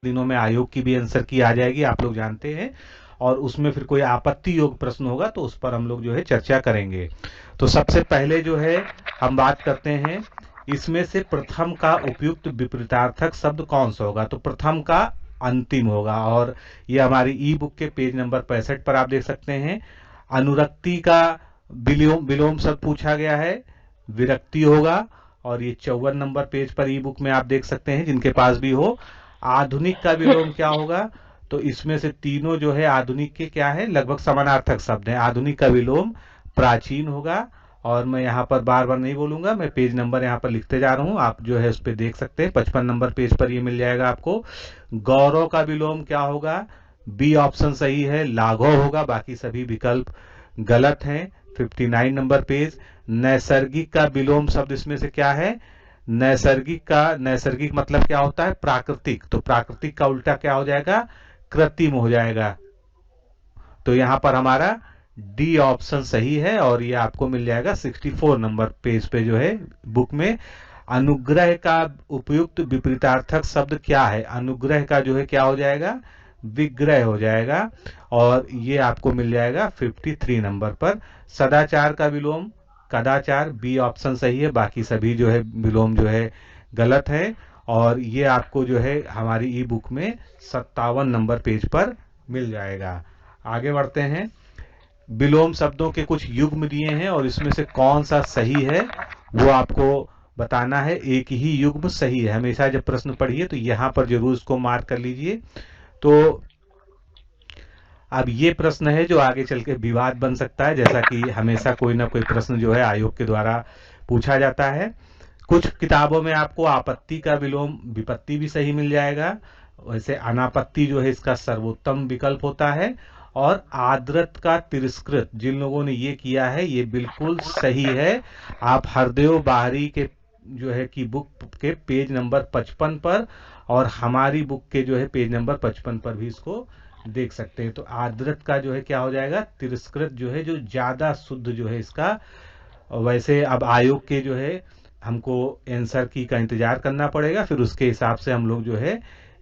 दिनों में आयोग की भी आंसर की आ जाएगी, आप लोग जानते हैं, और उसमें फिर कोई आपत्ति योग प्रश्न होगा तो उस पर हम लोग जो है चर्चा करेंगे। तो सबसे पहले जो है हम बात करते हैं, इसमें से प्रथम का उपयुक्त विपरीतार्थक शब्द कौन सा होगा। तो प्रथम का अंतिम होगा, और ये हमारी ई बुक के पेज नंबर 65 पर आप देख सकते हैं। अनुरक्ति का विलोम विलोम शब्द पूछा गया है, विरक्ति होगा, और ये 54 नंबर पेज पर ई बुक में आप देख सकते हैं, जिनके पास भी हो। आधुनिक का विलोम क्या होगा, तो इसमें से तीनों जो है आधुनिक के क्या है, लगभग समानार्थक शब्द हैं। आधुनिक का विलोम प्राचीन होगा, और मैं यहाँ पर बार बार नहीं बोलूंगा, मैं पेज नंबर यहाँ पर लिखते जा रहा हूँ, आप जो है उस पर देख सकते हैं। 55 नंबर पेज पर ये मिल जाएगा आपको। गौरव का विलोम क्या होगा, बी ऑप्शन सही है, लाघव होगा, बाकी सभी विकल्प गलत हैं। 59 नंबर पेज। नैसर्गिक का विलोम शब्द इसमें से क्या है, नैसर्गिक मतलब क्या होता है, प्राकृतिक, तो प्राकृतिक का उल्टा क्या हो जाएगा, कृत्रिम हो जाएगा। तो यहां पर हमारा डी ऑप्शन सही है, और ये आपको मिल जाएगा 64 नंबर पेज पे जो है बुक में। अनुग्रह का उपयुक्त विपरीतार्थक शब्द क्या है, अनुग्रह का जो है क्या हो जाएगा, विग्रह हो जाएगा, और ये आपको मिल जाएगा 53 नंबर पर। सदाचार का विलोम कदाचार, बी ऑप्शन सही है, बाकी सभी जो है विलोम जो है गलत है, और ये आपको जो है हमारी ई बुक में 57 नंबर पेज पर मिल जाएगा। आगे बढ़ते हैं। विलोम शब्दों के कुछ युग्म दिए हैं, और इसमें से कौन सा सही है वो आपको बताना है। एक ही युग्म सही है, हमेशा जब प्रश्न पढ़िए तो यहाँ पर जरूर उसको मार्क कर लीजिए। तो अब ये प्रश्न है जो आगे चल के विवाद बन सकता है, जैसा कि हमेशा कोई ना कोई प्रश्न जो है आयोग के द्वारा पूछा जाता है। कुछ किताबों में आपको आपत्ति का विलोम विपत्ति भी सही मिल जाएगा, वैसे अनापत्ति जो है इसका सर्वोत्तम विकल्प होता है। और आदृत का तिरस्कृत, जिन लोगों ने ये किया है ये बिल्कुल सही है। आप हरदेव बाहरी के जो है की बुक के पेज नंबर 55 पर, और हमारी बुक के जो है पेज नंबर 55 पर भी इसको देख सकते हैं। तो आदृत का जो है क्या हो जाएगा, तिरस्कृत जो है, जो ज्यादा शुद्ध जो है इसका। वैसे अब आयोग के जो है हमको आंसर की का इंतजार करना पड़ेगा, फिर उसके हिसाब से हम लोग जो है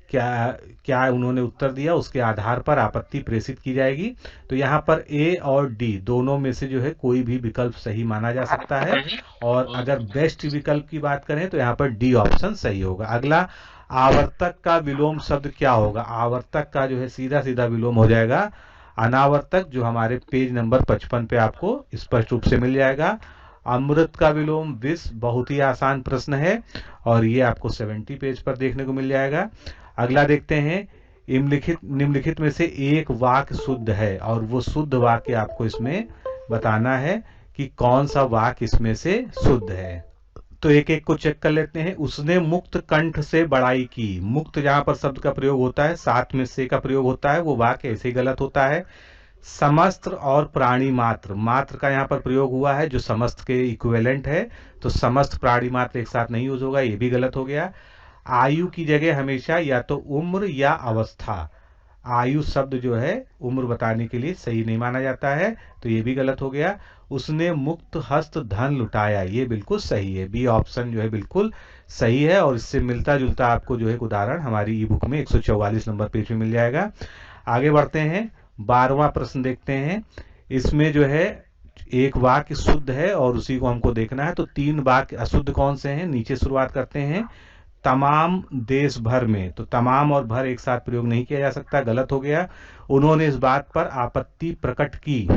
क्या क्या उन्होंने उत्तर दिया उसके आधार पर आपत्ति प्रेषित की जाएगी। तो यहाँ पर ए और डी दोनों में से जो है कोई भी विकल्प सही माना जा सकता है, और अगर बेस्ट विकल्प की बात करें तो यहाँ पर डी ऑप्शन सही होगा। अगला, आवर्तक का विलोम शब्द क्या होगा। आवर्तक का जो है सीधा सीधा विलोम हो जाएगा अनावर्तक, जो हमारे पेज नंबर 55 पे आपको स्पष्ट रूप से मिल जाएगा। अमृत का विलोम विष, बहुत ही आसान प्रश्न है, और ये आपको 70 पेज पर देखने को मिल जाएगा। अगला देखते हैं, निम्नलिखित में से एक वाक्य शुद्ध है, और वो शुद्ध वाक्य आपको इसमें बताना है कि कौन सा वाक्य इसमें से शुद्ध है। तो एक एक को चेक कर लेते हैं। उसने मुक्त कंठ से बड़ाई की, मुक्त जहां पर शब्द का प्रयोग होता है, साथ में से का प्रयोग होता है, वो वाक्य ऐसे ही गलत होता है। समस्त और प्राणी मात्र, मात्र का यहाँ पर प्रयोग हुआ है जो समस्त के इक्विवेलेंट है, तो समस्त प्राणी मात्र एक साथ नहीं यूज होगा, ये भी गलत हो गया। आयु की जगह हमेशा या तो उम्र या अवस्था, आयु शब्द जो है उम्र बताने के लिए सही नहीं माना जाता है, तो ये भी गलत हो गया। उसने मुक्त हस्त धन लुटाया, ये बिल्कुल सही है, बी ऑप्शन जो है बिल्कुल सही है, और इससे मिलता जुलता आपको जो है एक उदाहरण हमारी ई बुक में 144 नंबर पेज में मिल जाएगा। आगे बढ़ते हैं, 12वां प्रश्न देखते हैं। इसमें जो है एक वाक्य शुद्ध है और उसी को हमको देखना है, तो 3 वाक्य अशुद्ध कौन से हैं, नीचे शुरुआत करते हैं। तमाम देश भर में, तो तमाम और भर एक साथ प्रयोग नहीं किया जा सकता, गलत हो गया। उन्होंने इस बात पर आपत्ति प्रकट की,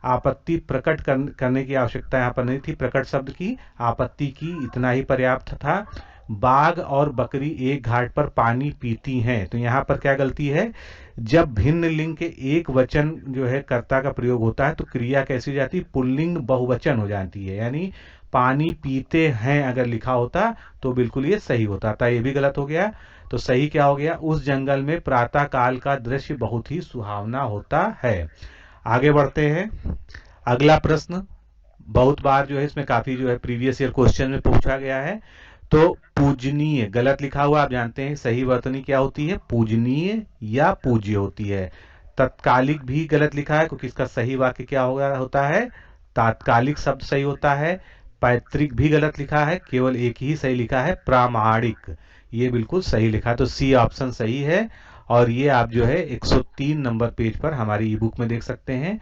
आपत्ति प्रकट करने की आवश्यकता यहाँ पर नहीं थी, प्रकट शब्द की, आपत्ति की इतना ही पर्याप्त था। बाघ और बकरी एक घाट पर पानी पीती हैं, तो यहाँ पर क्या गलती है, जब भिन्न लिंग के एक वचन जो है कर्ता का प्रयोग होता है तो क्रिया कैसी हो जाती है, पुल्लिंग बहुवचन हो जाती है, यानी पानी पीते हैं अगर लिखा होता तो बिल्कुल ये सही होता था, ये भी गलत हो गया। तो सही क्या हो गया, उस जंगल में प्रातः काल का दृश्य बहुत ही सुहावना होता है। आगे बढ़ते हैं, अगला प्रश्न बहुत बार जो है इसमें काफी जो है प्रीवियस ईयर क्वेश्चन में पूछा गया है। तो पूजनीय गलत लिखा हुआ, आप जानते हैं सही वर्तनी क्या होती है, पूजनीय या पूज्य होती है। तत्कालिक भी गलत लिखा है, क्योंकि इसका सही वाक्य क्या होता है, तात्कालिक शब्द सही होता है। पैतृक भी गलत लिखा है, केवल एक ही सही लिखा है, प्रामाणिक, ये बिल्कुल सही लिखा है, तो सी ऑप्शन सही है। और ये आप जो है 103 नंबर पेज पर हमारी ई बुक में देख सकते हैं।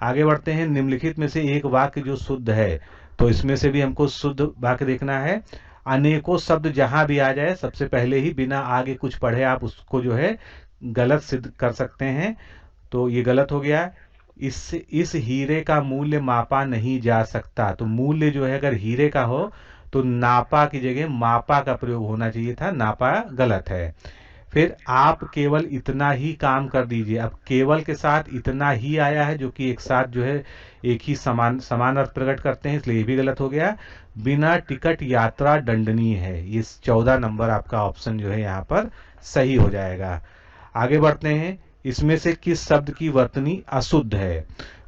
आगे बढ़ते हैं, निम्नलिखित में से एक वाक्य जो शुद्ध है, तो इसमें से भी हमको शुद्ध वाक्य देखना है। अनेकों शब्द जहां भी आ जाए, सबसे पहले ही बिना आगे कुछ पढ़े आप उसको जो है गलत सिद्ध कर सकते हैं। तो ये गलत हो गया। इस हीरे का मूल्य मापा नहीं जा सकता, तो मूल्य जो है अगर हीरे का हो तो नापा की जगह मापा का प्रयोग होना चाहिए था, नापा गलत है। फिर आप केवल इतना ही काम कर दीजिए, अब केवल के साथ इतना ही आया है जो कि एक साथ जो है एक ही समान अर्थ प्रकट करते हैं, इसलिए ये भी गलत हो गया। बिना टिकट यात्रा दंडनीय है, ये 14 नंबर आपका ऑप्शन जो है यहाँ पर सही हो जाएगा। आगे बढ़ते हैं, इसमें से किस शब्द की वर्तनी अशुद्ध है,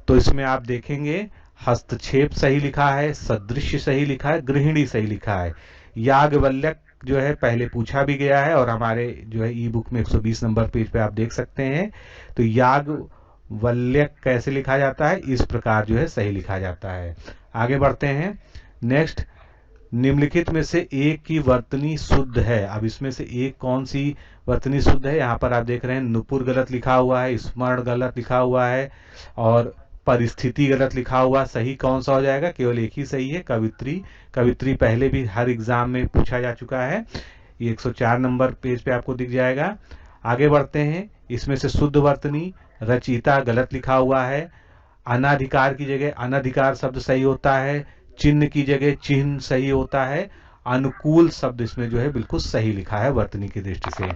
तो इसमें आप देखेंगे हस्तक्षेप सही लिखा है, सदृश्य सही लिखा है, गृहिणी सही लिखा है। याज्ञवल्क्य जो है पहले पूछा भी गया है और हमारे जो है ई बुक में 120 नंबर पेज पे आप देख सकते हैं। तो याज्ञवल्क्य कैसे लिखा जाता है, इस प्रकार जो है सही लिखा जाता है। आगे बढ़ते हैं, नेक्स्ट, निम्नलिखित में से एक की वर्तनी शुद्ध है। अब इसमें से एक कौन सी वर्तनी शुद्ध है, यहाँ पर आप देख रहे हैं नुपुर गलत लिखा हुआ है, स्मरण गलत लिखा हुआ है और परिस्थिति गलत लिखा हुआ। सही कौन सा हो जाएगा, केवल एक ही सही है, कवित्री। कवित्री पहले भी हर एग्जाम में पूछा जा चुका है, ये 104 नंबर पेज पे आपको दिख जाएगा। आगे बढ़ते हैं, इसमें से शुद्ध वर्तनी रचयिता गलत लिखा हुआ है, अनाधिकार की जगह अनधिकार शब्द सही होता है, चिन्ह की जगह चिन्ह सही होता है, अनुकूल शब्द इसमें जो है बिल्कुल सही लिखा है वर्तनी की दृष्टि से।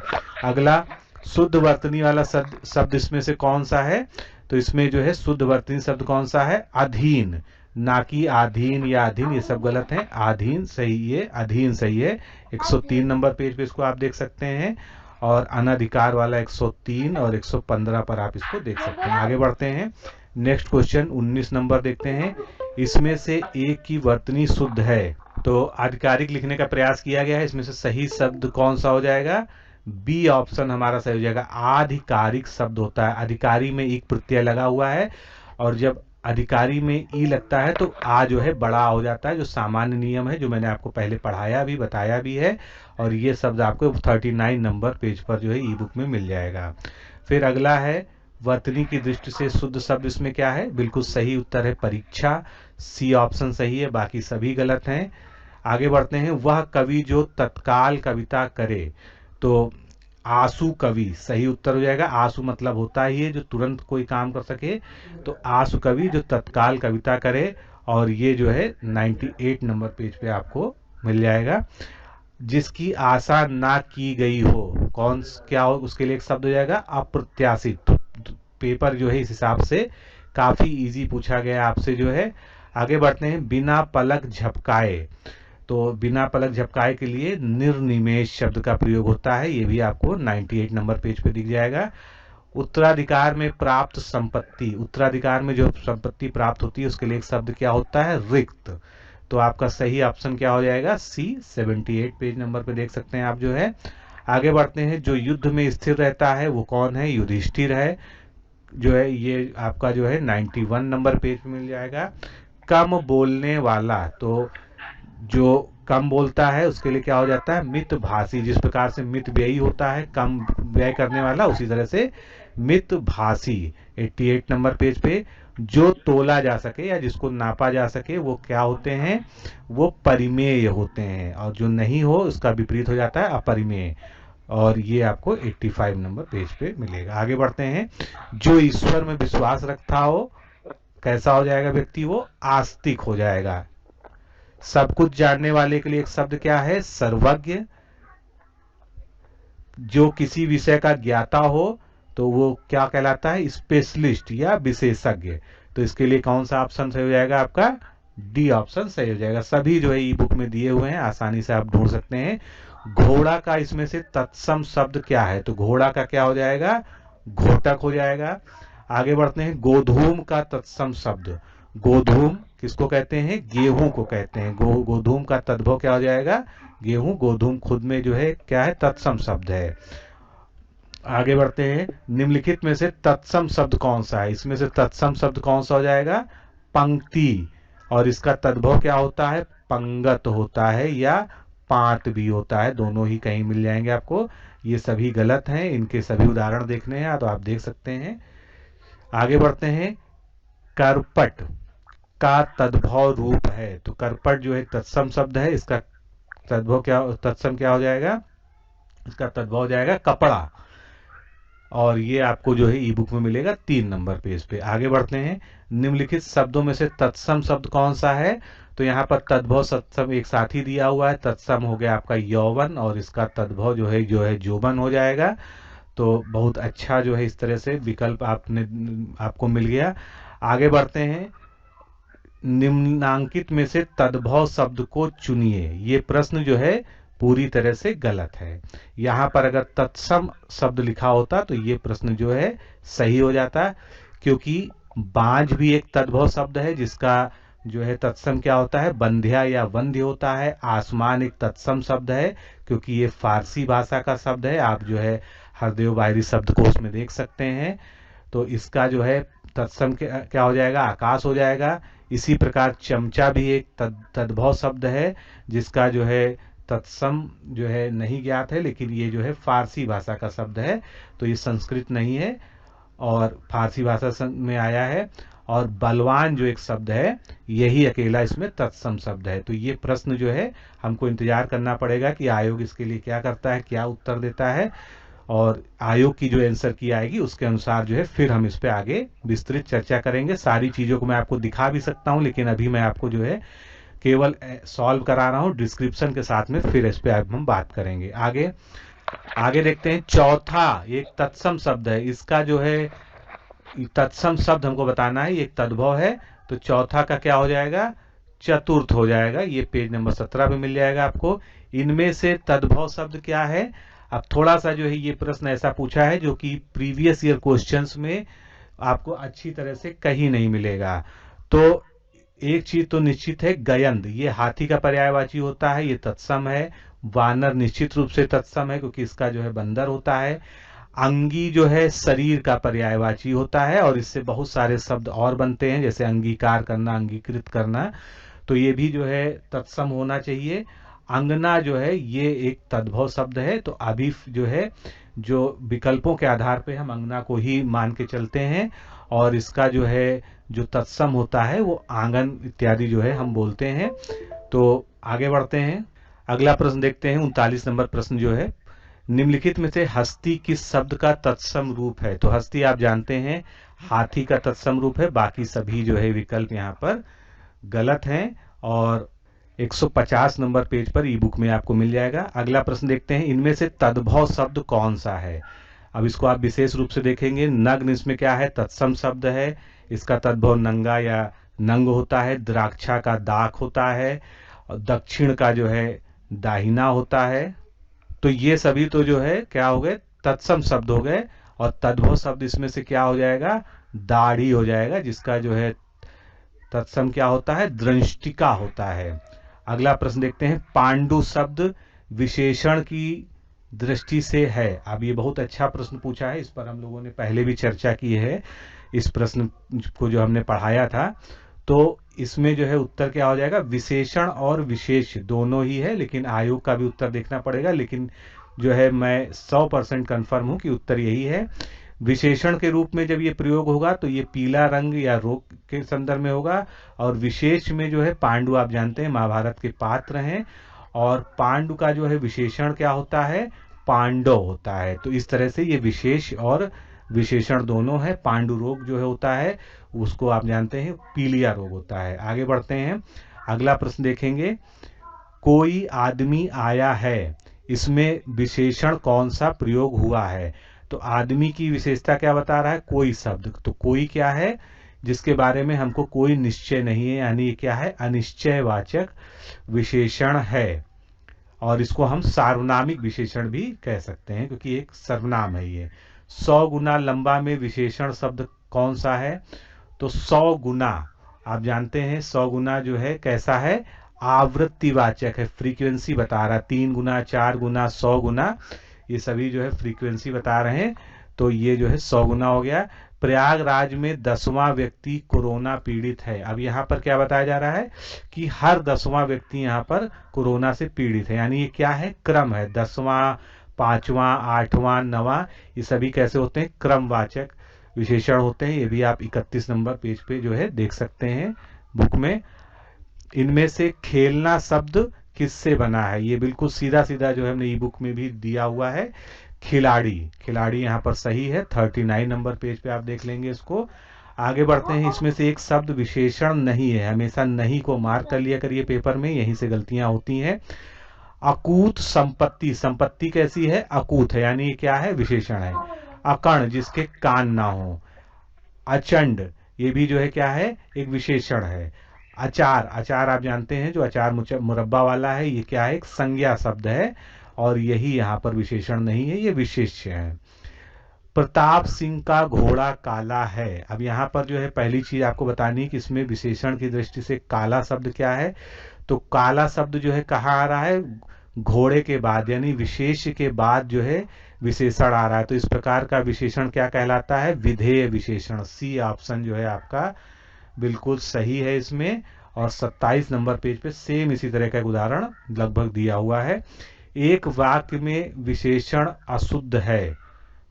अगला, शुद्ध वर्तनी वाला शब्द इसमें से कौन सा है, तो इसमें जो है शुद्ध वर्तनी शब्द कौन सा है, अधीन, ना कि आधीन या अधीन, ये सब गलत है। आधीन सही है, अधीन सही है, 103 नंबर पेज पे इसको आप देख सकते हैं। और अनधिकार वाला 103 और 115 पर आप इसको देख सकते हैं। आगे बढ़ते हैं, नेक्स्ट क्वेश्चन 19 नंबर देखते हैं, इसमें से एक की वर्तनी शुद्ध है, तो आधिकारिक लिखने का प्रयास किया गया है, इसमें से सही शब्द कौन सा हो जाएगा, बी ऑप्शन हमारा सही हो जाएगा। आधिकारिक शब्द होता है, अधिकारी में एक प्रत्यय लगा हुआ है और जब अधिकारी में ई लगता है तो आ जो है बड़ा हो जाता है, जो सामान्य नियम है, जो मैंने आपको पहले पढ़ाया भी बताया भी है। और ये शब्द आपको 39 नंबर पेज पर जो है ई बुक में मिल जाएगा। फिर अगला है, वर्तनी की दृष्टि से शुद्ध शब्द इसमें क्या है, बिल्कुल सही उत्तर है परीक्षा, सी ऑप्शन सही है, बाकी सभी गलत हैं। आगे बढ़ते हैं, वह कवि जो तत्काल कविता करे, तो आंसू कवि सही उत्तर हो जाएगा। आंसू मतलब होता ही है जो तुरंत कोई काम कर सके, तो आंसू कवि जो तत्काल कविता करे, और ये जो है 98 नंबर पेज पे आपको मिल जाएगा। जिसकी आशा ना की गई हो, कौन क्या हो, उसके लिए एक शब्द हो जाएगा अप्रत्याशित। पेपर जो है इस हिसाब से काफी इजी पूछा गया आपसे जो है। आगे बढ़ते हैं, बिना पलक झपकाए, तो बिना पलक झपकाए के लिए निर्निमेष शब्द का प्रयोग होता है, ये भी आपको 98 नंबर पेज पे दिख जाएगा। उत्तराधिकार में प्राप्त संपत्ति, उत्तराधिकार में जो संपत्ति प्राप्त होती है उसके लिए एक शब्द क्या होता है, रिक्त। तो आपका सही ऑप्शन क्या हो जाएगा, सी, 78 पेज नंबर पे देख सकते हैं आप जो है। आगे बढ़ते हैं, जो युद्ध में स्थिर रहता है वो कौन है, युधिष्ठिर है जो है, ये आपका जो है 91 नंबर पेज पे मिल जाएगा। कम बोलने वाला, तो जो कम बोलता है उसके लिए क्या हो जाता है, मितभाषी। जिस प्रकार से मितव्ययी होता है कम व्यय करने वाला, उसी तरह से मितभाषी 88 नंबर पेज पे। जो तोला जा सके या जिसको नापा जा सके वो क्या होते हैं, वो परिमेय होते हैं, और जो नहीं हो उसका विपरीत हो जाता है अपरिमेय, और ये आपको 85 नंबर पेज पे मिलेगा। आगे बढ़ते हैं, जो ईश्वर में विश्वास रखता हो कैसा हो जाएगा व्यक्ति, वो आस्तिक हो जाएगा। सब कुछ जानने वाले के लिए एक शब्द क्या है, सर्वज्ञ। जो किसी विषय का ज्ञाता हो तो वो क्या कहलाता है, स्पेशलिस्ट या विशेषज्ञ। तो इसके लिए कौन सा ऑप्शन सही हो जाएगा, आपका डी ऑप्शन सही हो जाएगा। सभी जो है ई बुक में दिए हुए हैं, आसानी से आप ढूंढ सकते हैं। घोड़ा का इसमें से तत्सम शब्द क्या है, तो घोड़ा का क्या हो जाएगा, घोटक हो जाएगा। आगे बढ़ते हैं, गोधूम का तत्सम शब्द, गोधूम किसको कहते हैं, गेहूं को कहते हैं। गोधूम का तद्भव क्या हो जाएगा, गेहूं। गोधूम खुद में जो है क्या है, तत्सम शब्द है। आगे बढ़ते हैं, निम्नलिखित में से तत्सम शब्द कौन सा है, इसमें से तत्सम शब्द कौन सा हो जाएगा, पंक्ति, और इसका तद्भव क्या होता है, पंगत होता है या पांत भी होता है, दोनों ही कहीं मिल जाएंगे आपको। ये सभी गलत हैं, इनके सभी उदाहरण देखने हैं तो आप देख सकते हैं। आगे बढ़ते हैं। करपट का तद्भव रूप है, तो करपट जो है तत्सम शब्द है, इसका तत्सम क्या हो जाएगा, इसका तद्भव हो जाएगा कपड़ा। और ये आपको जो है ई बुक में मिलेगा 3 नंबर पेज पे। आगे बढ़ते हैं। निम्नलिखित शब्दों में से तत्सम शब्द कौन सा है, तो यहाँ पर तद्भव तत्सम एक साथ ही दिया हुआ है। तत्सम हो गया आपका यौवन और इसका तद्भव जो है जोबन हो जाएगा। तो बहुत अच्छा जो है इस तरह से विकल्प आपको मिल गया। आगे बढ़ते हैं। निम्नांकित में से तद्भव शब्द को चुनिए। ये प्रश्न जो है पूरी तरह से गलत है। यहाँ पर अगर तत्सम शब्द लिखा होता तो ये प्रश्न जो है सही हो जाता, क्योंकि बांझ भी एक तद्भव शब्द है जिसका जो है तत्सम क्या होता है, बंध्या या वंध्य होता है। आसमान एक तत्सम शब्द है क्योंकि ये फारसी भाषा का शब्द है। आप जो है हरदेव बायरी शब्दकोश में देख सकते हैं। तो इसका जो है तत्सम क्या हो जाएगा, आकाश हो जाएगा। इसी प्रकार चमचा भी एक तद्भव शब्द है जिसका जो है तत्सम जो है नहीं ज्ञात है, लेकिन ये जो है फारसी भाषा का शब्द है, तो ये संस्कृत नहीं है और फारसी भाषा में आया है। और बलवान जो एक शब्द है यही अकेला इसमें तत्सम शब्द है। तो ये प्रश्न जो है हमको इंतजार करना पड़ेगा कि आयोग इसके लिए क्या करता है, क्या उत्तर देता है, और आयोग की जो आंसर की आएगी उसके अनुसार जो है फिर हम इस पे आगे विस्तृत चर्चा करेंगे। सारी चीज़ों को मैं आपको दिखा भी सकता हूं, लेकिन अभी मैं आपको जो है केवल सॉल्व करा रहा हूं डिस्क्रिप्शन के साथ में, फिर इस पे हम बात करेंगे। आगे देखते हैं। चौथा एक तत्सम शब्द है, इसका जो है तत्सम शब्द हमको बताना है, एक तद्भव है। तो चौथा का क्या हो जाएगा, चतुर्थ हो जाएगा। ये पेज नंबर 17 पे मिल जाएगा आपको। इनमें से तद्भव शब्द क्या है। अब थोड़ा सा जो है ये प्रश्न ऐसा पूछा है जो कि प्रीवियस ईयर क्वेश्चंस में आपको अच्छी तरह से कहीं नहीं मिलेगा। तो एक चीज तो निश्चित है, गयंद ये हाथी का पर्यायवाची होता है, ये तत्सम है। वानर निश्चित रूप से तत्सम है क्योंकि इसका जो है बंदर होता है। अंगी जो है शरीर का पर्यायवाची होता है और इससे बहुत सारे शब्द और बनते हैं, जैसे अंगीकार करना, अंगीकृत करना, तो ये भी जो है तत्सम होना चाहिए। अंगना जो है ये एक तद्भव शब्द है, तो अभी जो है जो विकल्पों के आधार पे हम अंगना को ही मान के चलते हैं और इसका जो है जो तत्सम होता है वो आंगन इत्यादि जो है हम बोलते हैं। तो आगे बढ़ते हैं। अगला प्रश्न देखते हैं। 39 नंबर प्रश्न जो है, निम्नलिखित में से हस्ती किस शब्द का तत्सम रूप है। तो हस्ती आप जानते हैं हाथी का तत्सम रूप है, बाकी सभी जो है विकल्प यहाँ पर गलत हैं और 150 नंबर पेज पर ई बुक में आपको मिल जाएगा। अगला प्रश्न देखते हैं। इनमें से तद्भव शब्द कौन सा है। अब इसको आप विशेष रूप से देखेंगे। नग्न इसमें क्या है, तत्सम शब्द है, इसका तद्भव नंगा या नंग होता है। द्राक्षा का दाख होता है और दक्षिण का जो है दाहिना होता है। तो ये सभी तो जो है क्या हो गए, तत्सम शब्द हो गए। और तद्भव शब्द इसमें से क्या हो जाएगा, दाढ़ी हो जाएगा, जिसका जो है तत्सम क्या होता है, दृष्टिका होता है। अगला प्रश्न देखते हैं। पांडु शब्द विशेषण की दृष्टि से है। अब ये बहुत अच्छा प्रश्न पूछा है, इस पर हम लोगों ने पहले भी चर्चा की है, इस प्रश्न को जो हमने पढ़ाया था। तो इसमें जो है उत्तर क्या हो जाएगा, विशेषण और विशेष दोनों ही है, लेकिन आयोग का भी उत्तर देखना पड़ेगा। लेकिन जो है मैं 100% कंफर्म हूं कि उत्तर यही है। विशेषण के रूप में जब ये प्रयोग होगा तो ये पीला रंग या रोग के संदर्भ में होगा, और विशेष में जो है पांडु आप जानते हैं महाभारत के पात्र हैं, और पांडु का जो है विशेषण क्या होता है, पांडव होता है। तो इस तरह से ये विशेष और विशेषण दोनों है। पांडु रोग जो है होता है उसको आप जानते हैं पीलिया रोग होता है। आगे बढ़ते हैं। अगला प्रश्न देखेंगे। कोई आदमी आया है, इसमें विशेषण कौन सा प्रयोग हुआ है। तो आदमी की विशेषता क्या बता रहा है, कोई शब्द। तो कोई क्या है, जिसके बारे में हमको कोई निश्चय नहीं है, यानी ये क्या है, अनिश्चयवाचक विशेषण है। और इसको हम सार्वनामिक विशेषण भी कह सकते हैं क्योंकि एक सर्वनाम है ये। 100 गुना लंबा में विशेषण शब्द कौन सा है। तो 100 गुना आप जानते हैं, 100 गुना जो है कैसा है, आवृत्तिवाचक है, फ्रीक्वेंसी बता रहा है। 3 गुना, 4 गुना, 100 गुना, ये सभी जो है फ्रीक्वेंसी बता रहे हैं। तो ये जो है 100 गुना हो गया। प्रयागराज में 10वां व्यक्ति कोरोना पीड़ित है। अब यहाँ पर क्या बताया जा रहा है कि हर 10वां व्यक्ति यहाँ पर कोरोना से पीड़ित है, यानी ये क्या है, क्रम है। 10वां, 5वां, 8वां, 9वां, ये सभी कैसे होते हैं, क्रमवाचक विशेषण होते हैं। ये भी आप 31 नंबर पेज पे जो है देख सकते हैं बुक में। इनमें से खेलना शब्द किससे बना है, ये बिल्कुल सीधा सीधा जो है हमने ई बुक में भी दिया हुआ है, खिलाड़ी। खिलाड़ी यहाँ पर सही है, 39 नंबर पेज पे आप देख लेंगे इसको। आगे बढ़ते हैं। इसमें से एक शब्द विशेषण नहीं है, हमेशा नहीं को मार्क कर लिया करिए पेपर में, यहीं से गलतियां होती हैं। अकूत संपत्ति, संपत्ति कैसी है, अकूत है, यानी क्या है, विशेषण है। अकर्ण, जिसके कान ना हो। अचंड, ये भी जो है क्या है, एक विशेषण है। अचार, अचार आप जानते हैं जो अचार मुरब्बा वाला है, ये क्या है, एक संज्ञा शब्द है और यही यहाँ पर विशेषण नहीं है, ये विशेष्य है। प्रताप सिंह का घोड़ा काला है। अब यहाँ पर जो है पहली चीज आपको बतानी है कि इसमें विशेषण की दृष्टि से काला शब्द क्या है। तो काला शब्द जो है कहाँ आ रहा है, घोड़े के बाद, यानी विशेष के बाद जो है विशेषण आ रहा है। तो इस प्रकार का विशेषण क्या कहलाता है, विधेय विशेषण। सी ऑप्शन जो है आपका बिल्कुल सही है इसमें। और 27 नंबर पेज पे सेम इसी तरह का एक उदाहरण लगभग दिया हुआ है। एक वाक्य में विशेषण अशुद्ध है,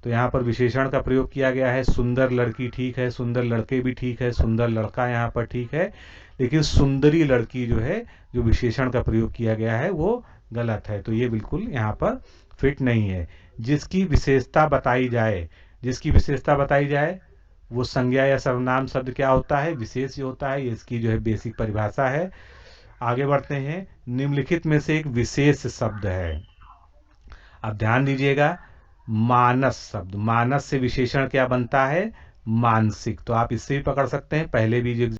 तो यहाँ पर विशेषण का प्रयोग किया गया है। सुंदर लड़की ठीक है, सुंदर लड़के भी ठीक है, सुंदर लड़का यहाँ पर ठीक है, लेकिन सुंदरी लड़की जो है, जो विशेषण का प्रयोग किया गया है वो गलत है। तो ये बिल्कुल यहाँ पर फिट नहीं है। जिसकी विशेषता बताई जाए, जिसकी विशेषता बताई जाए वो संज्ञा या सर्वनाम शब्द क्या होता है, विशेष ही होता है। ये इसकी जो है बेसिक परिभाषा है। आगे बढ़ते हैं। निम्नलिखित में से एक विशेष शब्द है। अब ध्यान दीजिएगा, मानस शब्द, मानस से विशेषण क्या बनता है, मानसिक। तो आप इससे भी पकड़ सकते हैं, पहले भी जो